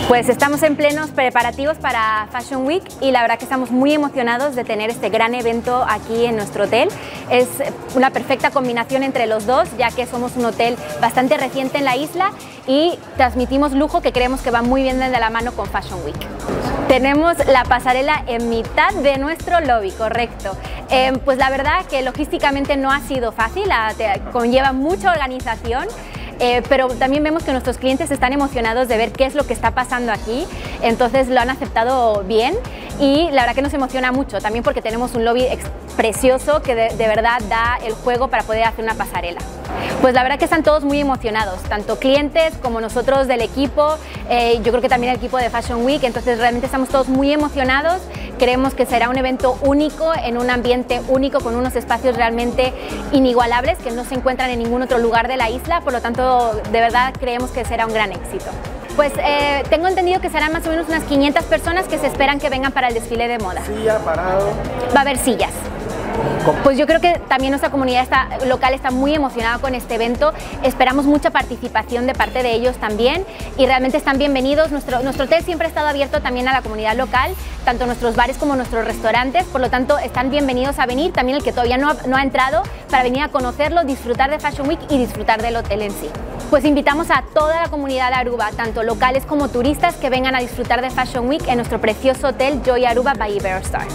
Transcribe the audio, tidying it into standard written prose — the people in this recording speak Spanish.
Pues estamos en plenos preparativos para Fashion Week y la verdad que estamos muy emocionados de tener este gran evento aquí en nuestro hotel. Es una perfecta combinación entre los dos, ya que somos un hotel bastante reciente en la isla y transmitimos lujo que creemos que va muy bien de la mano con Fashion Week. Tenemos la pasarela en mitad de nuestro lobby, correcto. Pues la verdad que logísticamente no ha sido fácil, conlleva mucha organización. Pero también vemos que nuestros clientes están emocionados de ver qué es lo que está pasando aquí, entonces lo han aceptado bien y la verdad que nos emociona mucho, también porque tenemos un lobby precioso que de verdad da el juego para poder hacer una pasarela. Pues la verdad que están todos muy emocionados, tanto clientes como nosotros del equipo, yo creo que también el equipo de Fashion Week, entonces realmente estamos todos muy emocionados. Creemos que será un evento único, en un ambiente único, con unos espacios realmente inigualables que no se encuentran en ningún otro lugar de la isla, por lo tanto, de verdad creemos que será un gran éxito. Pues tengo entendido que serán más o menos unas 500 personas que se esperan que vengan para el desfile de moda. Silla, parado. Va a haber sillas. Pues yo creo que también nuestra comunidad local está muy emocionada con este evento, esperamos mucha participación de parte de ellos también y realmente están bienvenidos. Nuestro hotel siempre ha estado abierto también a la comunidad local, tanto nuestros bares como nuestros restaurantes, por lo tanto están bienvenidos a venir, también el que todavía no ha entrado, para venir a conocerlo, disfrutar de Fashion Week y disfrutar del hotel en sí. Pues invitamos a toda la comunidad de Aruba, tanto locales como turistas, que vengan a disfrutar de Fashion Week en nuestro precioso hotel Joy Aruba by Iberostar.